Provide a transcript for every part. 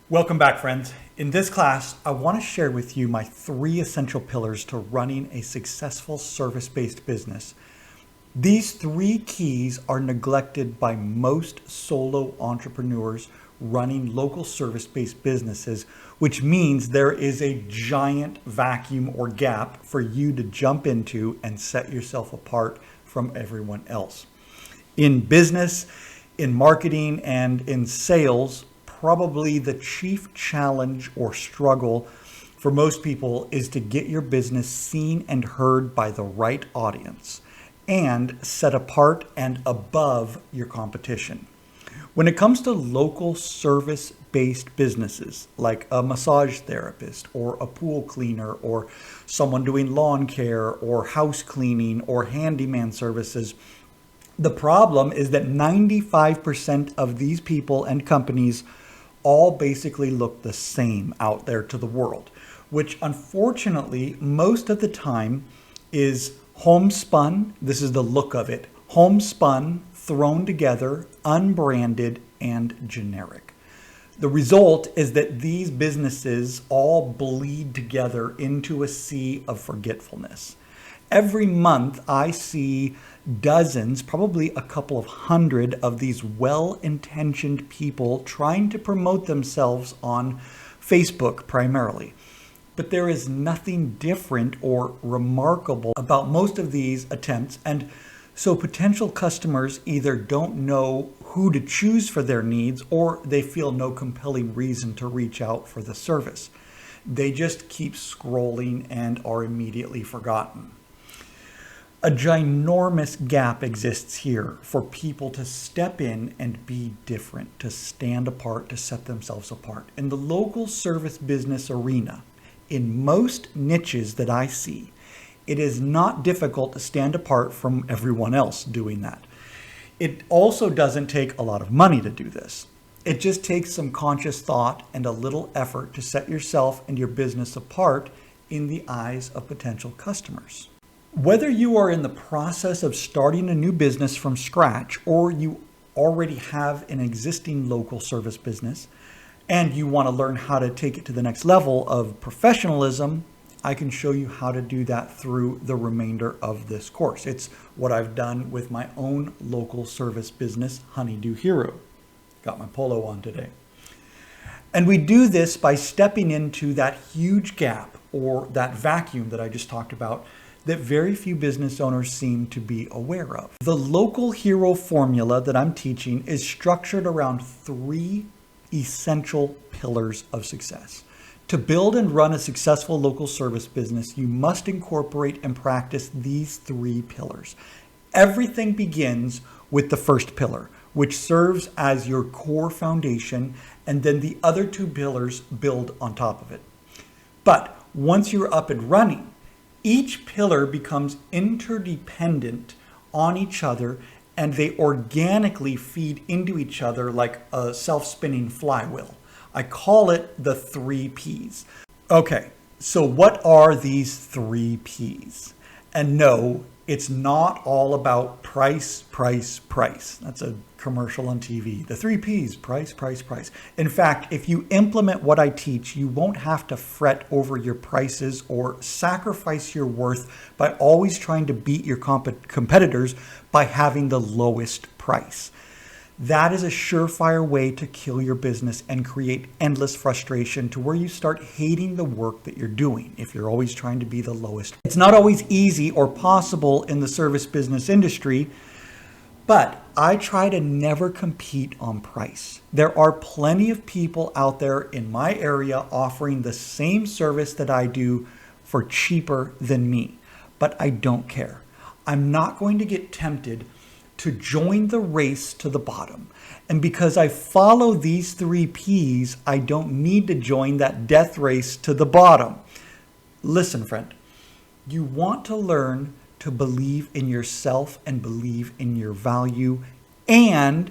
Welcome back, friends. In this class, I want to share with you my 3 essential pillars to running a successful service-based business. These 3 keys are neglected by most solo entrepreneurs running local service-based businesses, which means there is a giant vacuum or gap for you to jump into and set yourself apart from everyone else. In business, in marketing, and in sales, probably the chief challenge or struggle for most people is to get your business seen and heard by the right audience and set apart and above your competition. When it comes to local service-based businesses like a massage therapist or a pool cleaner or someone doing lawn care or house cleaning or handyman services, the problem is that 95% of these people and companies all basically look the same out there to the world, which unfortunately most of the time is homespun. This is the look of it. Homespun, thrown together, unbranded, and generic. The result is that these businesses all bleed together into a sea of forgetfulness. Every month I see dozens, probably a couple of hundred of these well-intentioned people trying to promote themselves on Facebook primarily. But there is nothing different or remarkable about most of these attempts, and so potential customers either don't know who to choose for their needs or they feel no compelling reason to reach out for the service. They just keep scrolling and are immediately forgotten. A ginormous gap exists here for people to step in and be different, to stand apart, to set themselves apart. In the local service business arena, in most niches that I see, it is not difficult to stand apart from everyone else doing that. It also doesn't take a lot of money to do this. It just takes some conscious thought and a little effort to set yourself and your business apart in the eyes of potential customers. Whether you are in the process of starting a new business from scratch or you already have an existing local service business and you want to learn how to take it to the next level of professionalism, I can show you how to do that through the remainder of this course. It's what I've done with my own local service business, Honeydew Hero. Got my polo on today. And we do this by stepping into that huge gap or that vacuum that I just talked about that very few business owners seem to be aware of. The local hero formula that I'm teaching is structured around 3 essential pillars of success. To build and run a successful local service business, you must incorporate and practice these 3 pillars. Everything begins with the first pillar, which serves as your core foundation, and then the other 2 pillars build on top of it. But once you're up and running, each pillar becomes interdependent on each other and they organically feed into each other like a self-spinning flywheel. I call it the 3 Ps. Okay, so what are these 3 Ps? And no, it's not all about price, price, price. That's a commercial on TV. The 3 Ps, price, price, price. In fact, if you implement what I teach, you won't have to fret over your prices or sacrifice your worth by always trying to beat your competitors by having the lowest price. That is a surefire way to kill your business and create endless frustration to where you start hating the work that you're doing if you're always trying to be the lowest. It's not always easy or possible in the service business industry, but I try to never compete on price. There are plenty of people out there in my area offering the same service that I do for cheaper than me, but I don't care. I'm not going to get tempted to join the race to the bottom. And because I follow these 3 Ps, I don't need to join that death race to the bottom. Listen, friend, you want to learn to believe in yourself and believe in your value and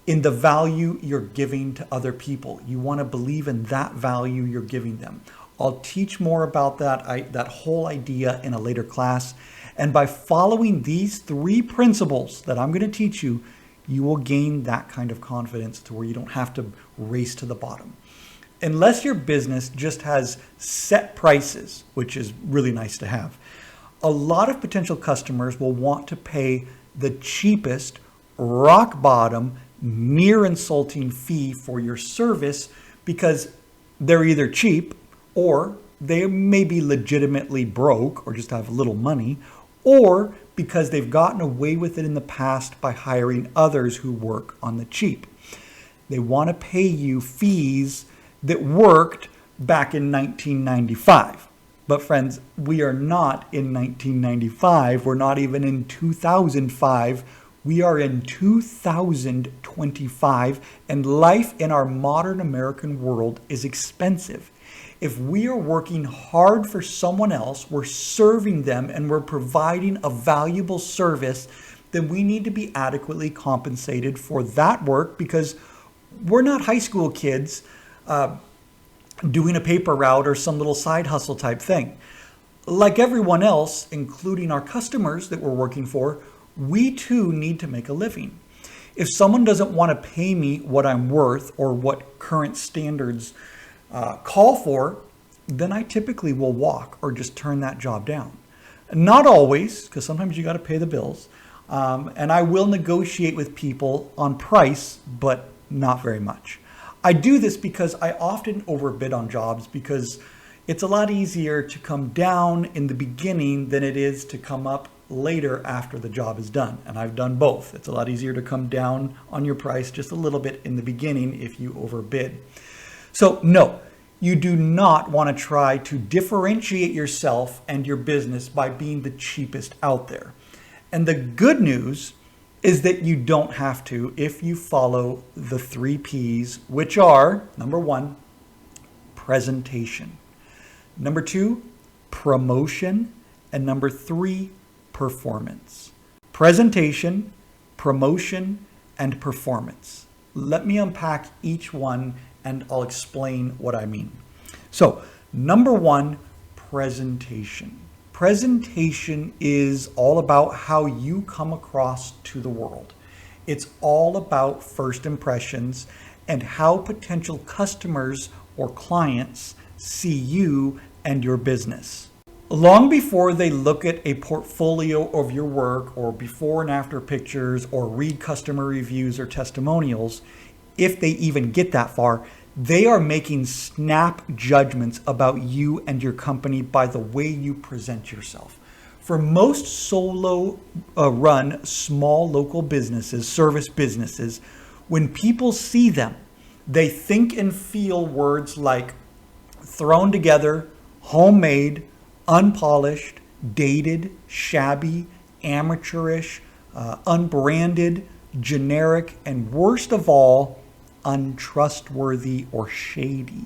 in the value you're giving to other people. You want to believe in that value you're giving them. I'll teach more about that whole idea in a later class. And by following these 3 principles that I'm going to teach you, you will gain that kind of confidence to where you don't have to race to the bottom. Unless your business just has set prices, which is really nice to have, a lot of potential customers will want to pay the cheapest, rock bottom, near insulting fee for your service because they're either cheap or they may be legitimately broke or just have little money, or because they've gotten away with it in the past by hiring others who work on the cheap. They want to pay you fees that worked back in 1995. But friends, we are not in 1995. We're not even in 2005. We are in 2025, and life in our modern American world is expensive. If we are working hard for someone else, we're serving them, and we're providing a valuable service, then we need to be adequately compensated for that work because we're not high school kids doing a paper route or some little side hustle type thing. Like everyone else, including our customers that we're working for, we too need to make a living. If someone doesn't want to pay me what I'm worth or what current standards call for, then I typically will walk or just turn that job down. Not always, because sometimes you got to pay the bills. And I will negotiate with people on price, but not very much. I do this because I often overbid on jobs because it's a lot easier to come down in the beginning than it is to come up later after the job is done. And I've done both. It's a lot easier to come down on your price just a little bit in the beginning if you overbid. So no, you do not want to try to differentiate yourself and your business by being the cheapest out there. And the good news is that you don't have to if you follow the 3 P's, which are, number 1, presentation, number 2, promotion, and number 3, performance. Presentation, promotion, and performance. Let me unpack each one and I'll explain what I mean. So, number 1, presentation. Presentation is all about how you come across to the world. It's all about first impressions and how potential customers or clients see you and your business. Long before they look at a portfolio of your work or before and after pictures or read customer reviews or testimonials, if they even get that far, they are making snap judgments about you and your company by the way you present yourself. For most solo run small local businesses, service businesses, when people see them, they think and feel words like thrown together, homemade, unpolished, dated, shabby, amateurish, unbranded, generic, and worst of all, untrustworthy or shady.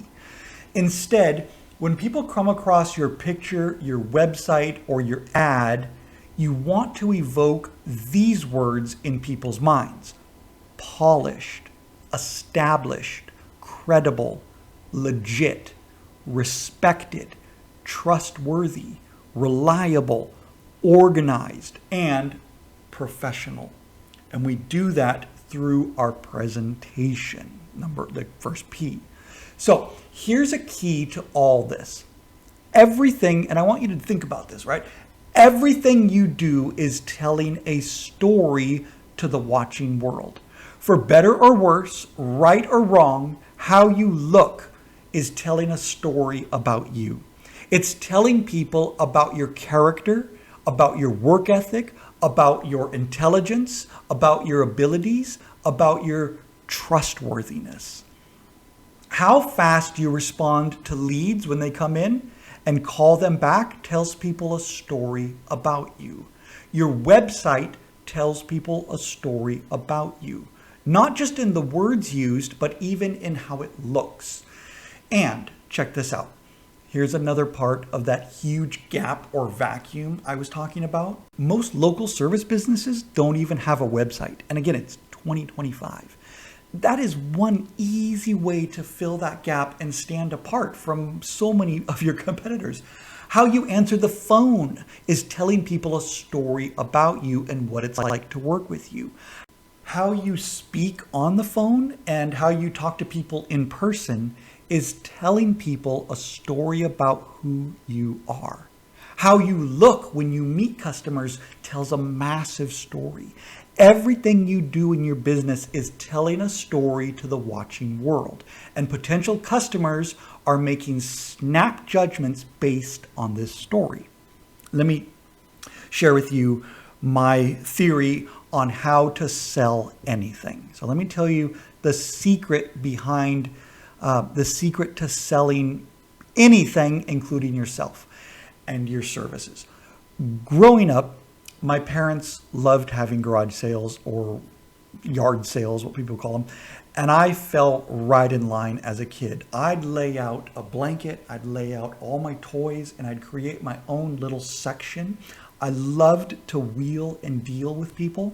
Instead, when people come across your picture, your website, or your ad, you want to evoke these words in people's minds: polished, established, credible, legit, respected, trustworthy, reliable, organized, and professional. And we do that through our presentation, the first P. So here's a key to all this. Everything, and I want you to think about this, right? Everything you do is telling a story to the watching world. For better or worse, right or wrong, how you look is telling a story about you. It's telling people about your character, about your work ethic, about your intelligence, about your abilities, about your trustworthiness. How fast you respond to leads when they come in and call them back tells people a story about you. Your website tells people a story about you, not just in the words used, but even in how it looks. And check this out. Here's another part of that huge gap or vacuum I was talking about. Most local service businesses don't even have a website. And again, it's 2025. That is one easy way to fill that gap and stand apart from so many of your competitors. How you answer the phone is telling people a story about you and what it's like to work with you. How you speak on the phone and how you talk to people in person is telling people a story about who you are. How you look when you meet customers tells a massive story. Everything you do in your business is telling a story to the watching world, and potential customers are making snap judgments based on this story. Let me share with you my theory on how to sell anything. So let me tell you the secret behind the secret to selling anything, including yourself and your services. Growing up, my parents loved having garage sales or yard sales, what people call them. And I fell right in line as a kid. I'd lay out a blanket, I'd lay out all my toys, and I'd create my own little section. I loved to wheel and deal with people.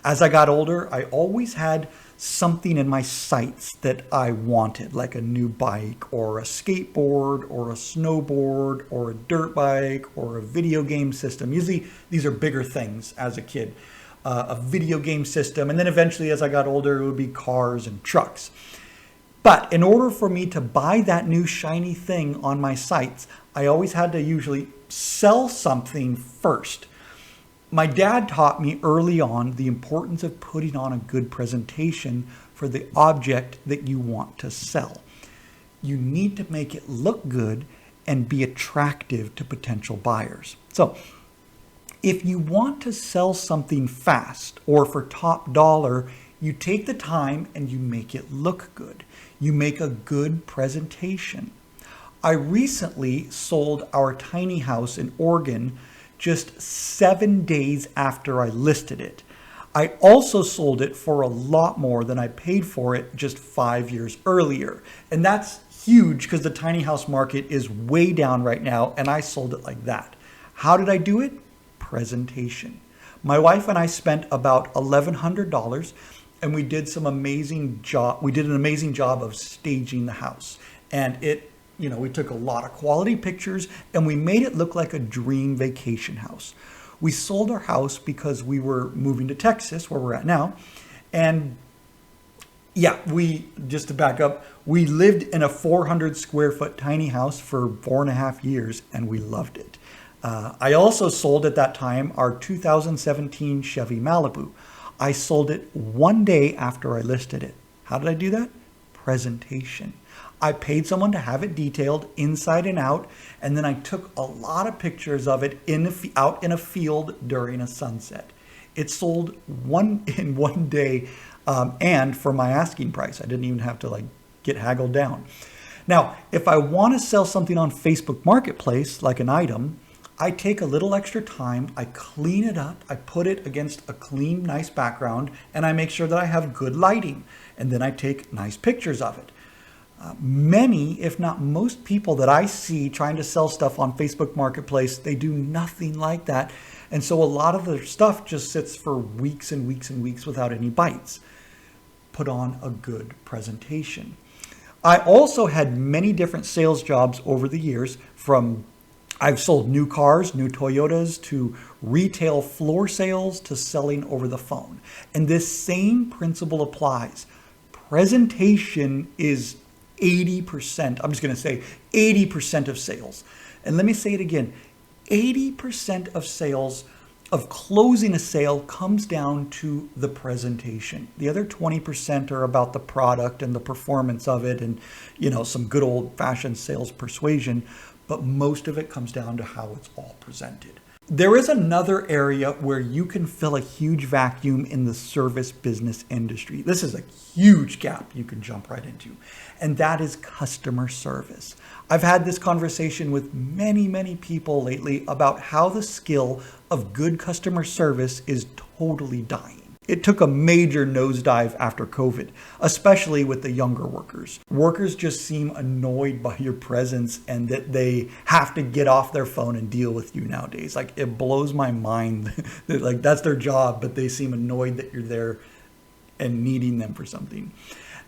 As I got older, I always had something in my sights that I wanted, like a new bike or a skateboard or a snowboard or a dirt bike or a video game system. Usually these are bigger things as a kid. A video game system, and then eventually as I got older, it would be cars and trucks. But in order for me to buy that new shiny thing on my sites, I always had to usually sell something first. My dad taught me early on the importance of putting on a good presentation for the object that you want to sell. You need to make it look good and be attractive to potential buyers. So, if you want to sell something fast or for top dollar, you take the time and you make it look good. You make a good presentation. I recently sold our tiny house in Oregon just 7 days after I listed it. I also sold it for a lot more than I paid for it just 5 years earlier. And that's huge because the tiny house market is way down right now, and I sold it like that. How did I do it? Presentation. My wife and I spent about $1,100, and we did an amazing job of staging the house. And we took a lot of quality pictures and we made it look like a dream vacation house. We sold our house because we were moving to Texas, where we're at now. And just to back up, we lived in a 400 square foot tiny house for 4.5 years and we loved it. I also sold at that time our 2017 Chevy Malibu. I sold it 1 day after I listed it. How did I do that? Presentation. I paid someone to have it detailed inside and out, and then I took a lot of pictures of it out in a field during a sunset. It sold in 1 day, and for my asking price. I didn't even have to get haggled down. Now, if I want to sell something on Facebook Marketplace, like an item, I take a little extra time, I clean it up, I put it against a clean, nice background, and I make sure that I have good lighting. And then I take nice pictures of it. Many, if not most people that I see trying to sell stuff on Facebook Marketplace, they do nothing like that. And so a lot of their stuff just sits for weeks and weeks and weeks without any bites. Put on a good presentation. I also had many different sales jobs over the years, from I've sold new cars, new Toyotas, to retail floor sales, to selling over the phone. And this same principle applies. Presentation is 80%, I'm just going to say 80% of sales. And let me say it again, 80% of sales, of closing a sale, comes down to the presentation. The other 20% are about the product and the performance of it and, some good old fashioned sales persuasion. But most of it comes down to how it's all presented. There is another area where you can fill a huge vacuum in the service business industry. This is a huge gap you can jump right into, and that is customer service. I've had this conversation with many, many people lately about how the skill of good customer service is totally dying. It took a major nosedive after COVID, especially with the younger workers. Workers just seem annoyed by your presence and that they have to get off their phone and deal with you nowadays. It blows my mind that that's their job, but they seem annoyed that you're there and needing them for something.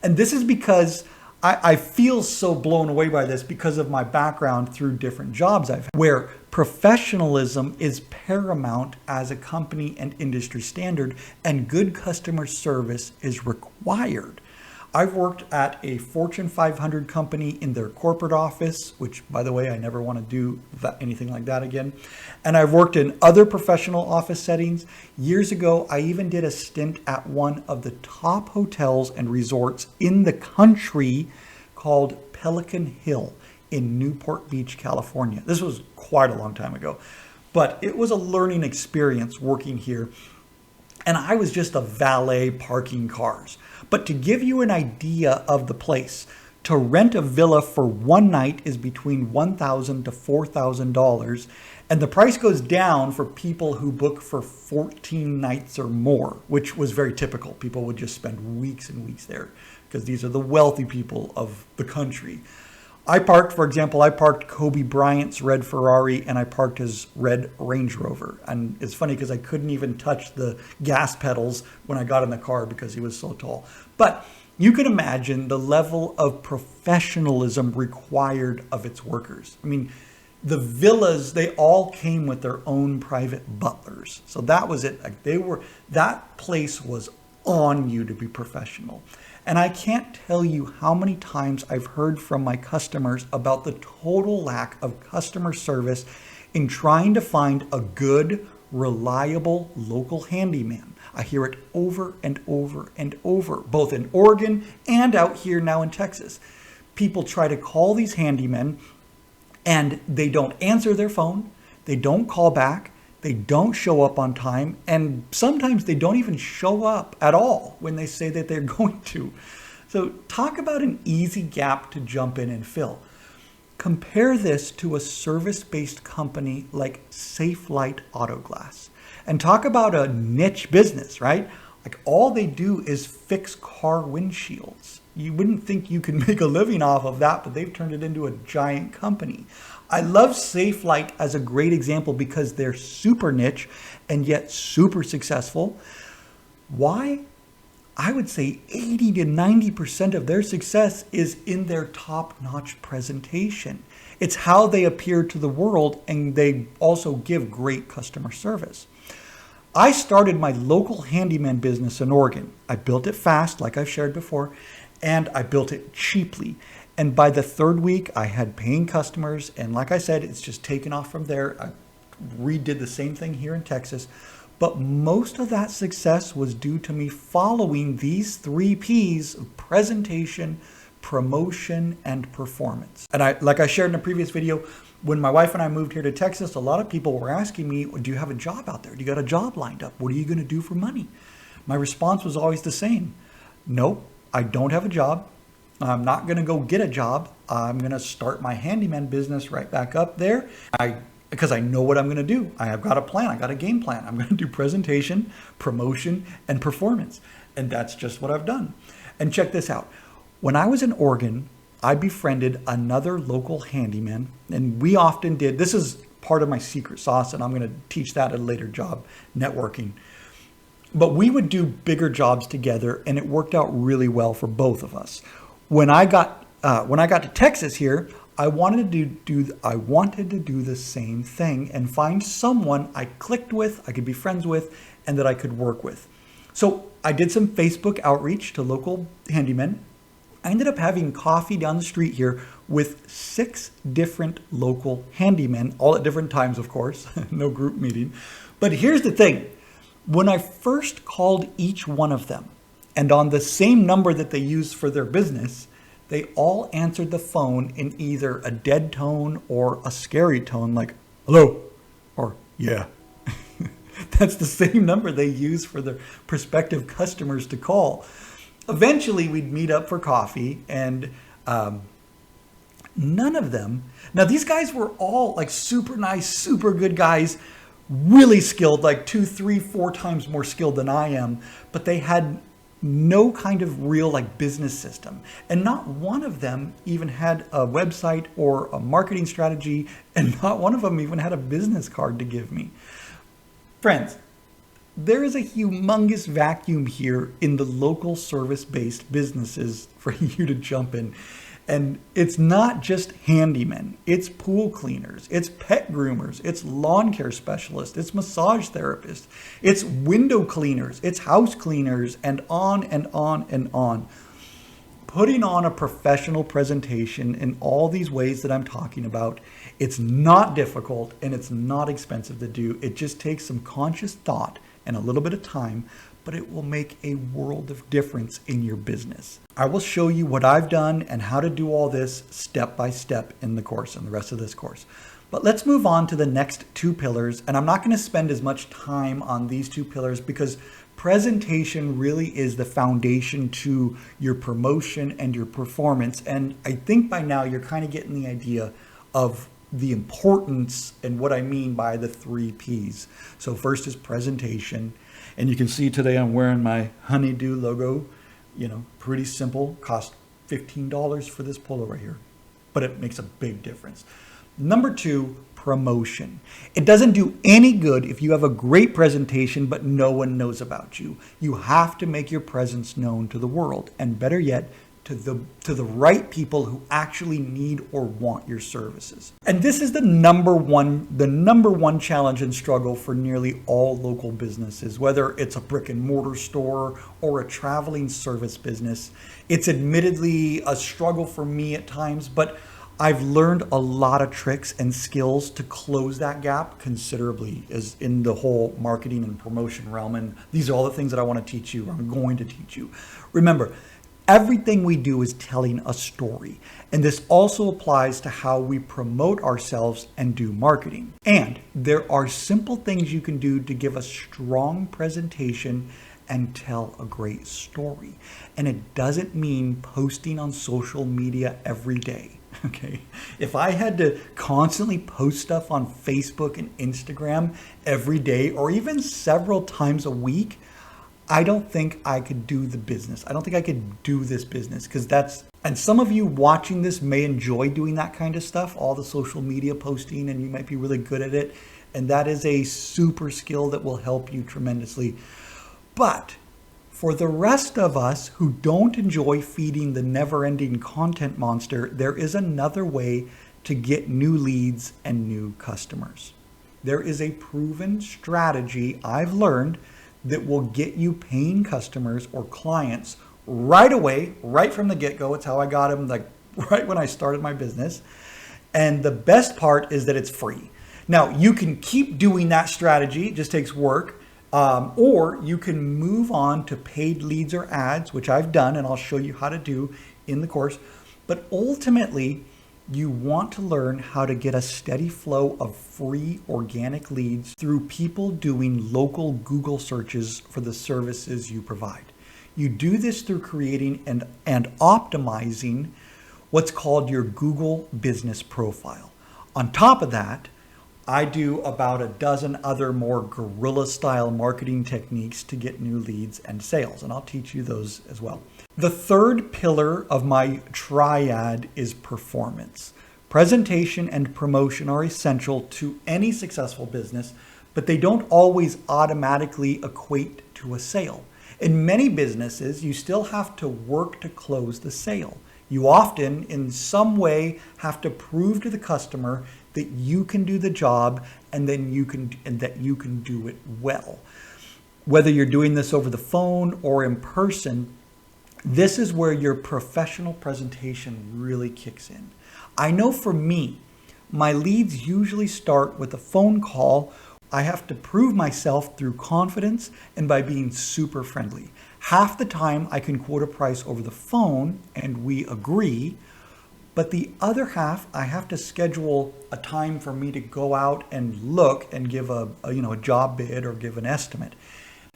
And this is because I feel so blown away by this because of my background through different jobs I've had, where professionalism is paramount as a company and industry standard, and good customer service is required. I've worked at a Fortune 500 company in their corporate office, which, by the way, I never want to do anything like that again. And I've worked in other professional office settings. Years ago, I even did a stint at one of the top hotels and resorts in the country called Pelican Hill in Newport Beach, California. This was quite a long time ago, but it was a learning experience working here. And I was just a valet parking cars. But to give you an idea of the place, to rent a villa for one night is between $1,000 to $4,000. And the price goes down for people who book for 14 nights or more, which was very typical. People would just spend weeks and weeks there because these are the wealthy people of the country. For example, I parked Kobe Bryant's red Ferrari and I parked his red Range Rover. And it's funny because I couldn't even touch the gas pedals when I got in the car because he was so tall. But you can imagine the level of professionalism required of its workers. I mean, the villas, they all came with their own private butlers. So that was it. Like that place was on you to be professional. And I can't tell you how many times I've heard from my customers about the total lack of customer service in trying to find a good, reliable local handyman. I hear it over and over and over, both in Oregon and out here now in Texas. People try to call these handymen and they don't answer their phone, they don't call back, they don't show up on time, and sometimes they don't even show up at all when they say that they're going to. So talk about an easy gap to jump in and fill. Compare this to a service-based company like Safe Light Auto Glass. And talk about a niche business, right? Like all they do is fix car windshields. You wouldn't think you could make a living off of that, but they've turned it into a giant company. I love Safe Light as a great example because they're super niche and yet super successful. Why? I would say 80 to 90% of their success is in their top-notch presentation. It's how they appear to the world, and they also give great customer service. I started my local handyman business in Oregon. I built it fast, like I've shared before, and I built it cheaply. And by the third week, I had paying customers. And like I said, it's just taken off from there. I redid the same thing here in Texas. But most of that success was due to me following these 3 P's of presentation, promotion, and performance. And like I shared in a previous video, when my wife and I moved here to Texas, a lot of people were asking me, do you have a job out there? Do you got a job lined up? What are you going to do for money? My response was always the same. Nope, I don't have a job. I'm not going to go get a job. I'm going to start my handyman business right back up there because I know what I'm going to do. I have got a plan. I got a game plan. I'm going to do presentation, promotion, and performance. And that's just what I've done. And check this out. When I was in Oregon, I befriended another local handyman, and we often did, this is part of my secret sauce, and I'm going to teach that at a later job, networking. But we would do bigger jobs together, and it worked out really well for both of us. When I got to Texas here, I wanted to do the same thing and find someone I clicked with, I could be friends with, and that I could work with. So I did some Facebook outreach to local handymen. I ended up having coffee down the street here with 6 different local handymen, all at different times, of course, no group meeting. But here's the thing. When I first called each one of them, and on the same number that they use for their business, they all answered the phone in either a dead tone or a scary tone, like, hello, or yeah. That's the same number they use for their prospective customers to call. Eventually, we'd meet up for coffee, and none of them, now these guys were all like super nice, super good guys, really skilled, like 2, 3, 4 times more skilled than I am, but they had no kind of real like business system. And not one of them even had a website or a marketing strategy, and not one of them even had a business card to give me. Friends, there is a humongous vacuum here in the local service-based businesses for you to jump in. And it's not just handymen, it's pool cleaners, it's pet groomers, it's lawn care specialists, it's massage therapists, it's window cleaners, it's house cleaners, and on and on and on. putting on a professional presentation in all these ways that I'm talking about, it's not difficult and it's not expensive to do. It just takes some conscious thought and a little bit of time, but it will make a world of difference in your business. I will show you what I've done and how to do all this step by step in the course and the rest of this course. But let's move on to the next two pillars. And I'm not going to spend as much time on these two pillars because presentation really is the foundation to your promotion and your performance. And I think by now you're kind of getting the idea of the importance and what I mean by the 3 Ps. So first is presentation. And you can see today I'm wearing my Honeydew logo, pretty simple, cost $15 for this polo right here, but it makes a big difference. Number 2, promotion. It doesn't do any good if you have a great presentation, but no one knows about you. You have to make your presence known to the world, and better yet, to the right people who actually need or want your services. And this is the number one challenge and struggle for nearly all local businesses, whether it's a brick and mortar store or a traveling service business. It's admittedly a struggle for me at times, but I've learned a lot of tricks and skills to close that gap considerably as in the whole marketing and promotion realm. And these are all the things that I want to teach you, or I'm going to teach you. Remember, everything we do is telling a story. And this also applies to how we promote ourselves and do marketing. And there are simple things you can do to give a strong presentation and tell a great story. And it doesn't mean posting on social media every day. Okay, if I had to constantly post stuff on Facebook and Instagram every day, or even several times a week, I don't think I could do the business. I don't think I could do this business and some of you watching this may enjoy doing that kind of stuff, all the social media posting, and you might be really good at it. And that is a super skill that will help you tremendously. But for the rest of us who don't enjoy feeding the never-ending content monster, there is another way to get new leads and new customers. There is a proven strategy I've learned that will get you paying customers or clients right away, right from the get-go. It's how I got them, right when I started my business. And the best part is that it's free. Now, you can keep doing that strategy. It just takes work. Or you can move on to paid leads or ads, which I've done, and I'll show you how to do in the course. But ultimately, you want to learn how to get a steady flow of free organic leads through people doing local Google searches for the services you provide. You do this through creating and optimizing what's called your Google business profile. On top of that, I do about a dozen other more guerrilla style marketing techniques to get new leads and sales, and I'll teach you those as well. The third pillar of my triad is performance. Presentation and promotion are essential to any successful business, but they don't always automatically equate to a sale. In many businesses, you still have to work to close the sale. You often, in some way, have to prove to the customer that you can do the job and that you can do it well. Whether you're doing this over the phone or in person, this is where your professional presentation really kicks in. I know for me, my leads usually start with a phone call. I have to prove myself through confidence and by being super friendly. Half the time I can quote a price over the phone and we agree, but the other half I have to schedule a time for me to go out and look and give a job bid or give an estimate.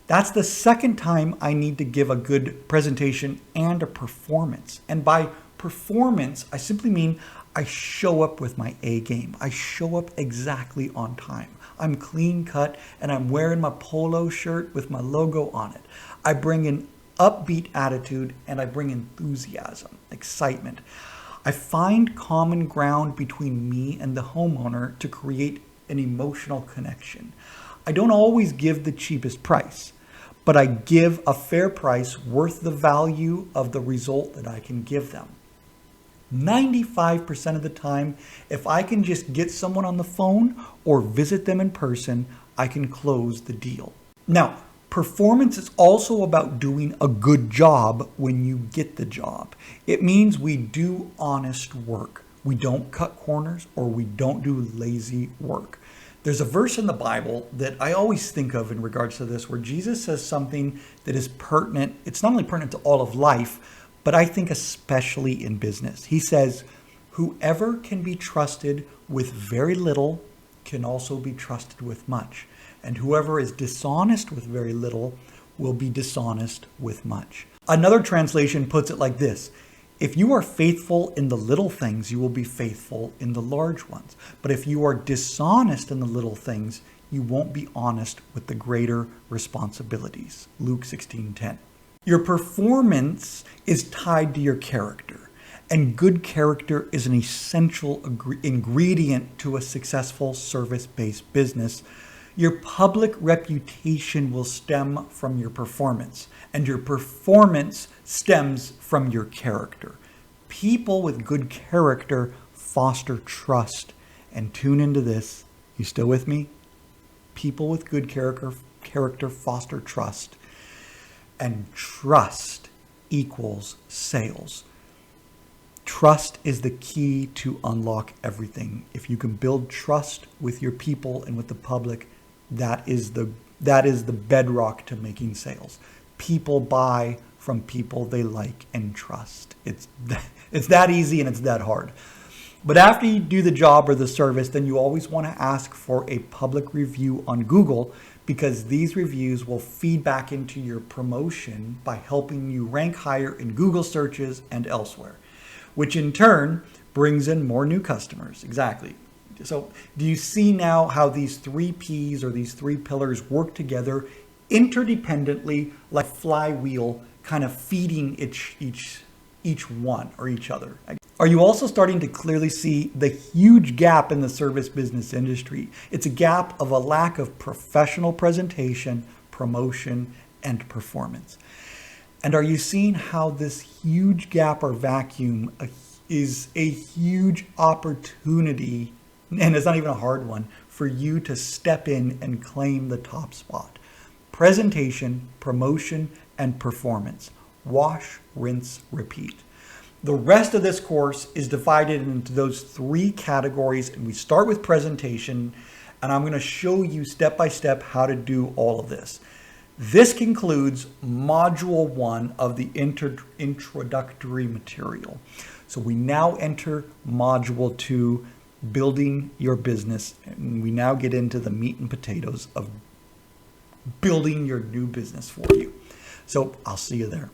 That's the second time I need to give a good presentation and a performance. And by performance, I simply mean I show up with my A game. I show up exactly on time. I'm clean cut and I'm wearing my polo shirt with my logo on it. I bring an upbeat attitude and I bring enthusiasm, excitement. I find common ground between me and the homeowner to create an emotional connection. I don't always give the cheapest price, but I give a fair price worth the value of the result that I can give them. 95% of the time, if I can just get someone on the phone or visit them in person, I can close the deal. Now, Performance is also about doing a good job when you get the job. It means we do honest work. We don't cut corners or we don't do lazy work. There's a verse in the Bible that I always think of in regards to this where Jesus says something that is pertinent. It's not only pertinent to all of life, but I think especially in business. He says, whoever can be trusted with very little can also be trusted with much. And whoever is dishonest with very little will be dishonest with much. Another translation puts it like this: if you are faithful in the little things, you will be faithful in the large ones. But if you are dishonest in the little things, you won't be honest with the greater responsibilities. Luke 16:10. Your performance is tied to your character, and good character is an essential ingredient to a successful service-based business. Your public reputation will stem from your performance, and your performance stems from your character. People with good character foster trust. And tune into this. You still with me? People with good character foster trust. And trust equals sales. Trust is the key to unlock everything. If you can build trust with your people and with the public, that is the bedrock to making sales. People buy from people they like and trust. It's that easy and it's that hard. But after you do the job or the service, then you always want to ask for a public review on Google, because these reviews will feed back into your promotion by helping you rank higher in Google searches and elsewhere, which in turn brings in more new customers. Exactly. So do you see now how these 3 P's or these 3 pillars work together interdependently, like flywheel, kind of feeding each one or each other? Are you also starting to clearly see the huge gap in the service business industry? It's a gap of a lack of professional presentation, promotion, and performance. And are you seeing how this huge gap or vacuum is a huge opportunity, and it's not even a hard one, for you to step in and claim the top spot? Presentation, promotion, and performance. Wash, rinse, repeat. The rest of this course is divided into those 3 categories, and we start with presentation, and I'm going to show you step by step how to do all of this. This concludes Module 1 of the introductory material. So we now enter Module 2, building your business, and we now get into the meat and potatoes of building your new business for you. So I'll see you there.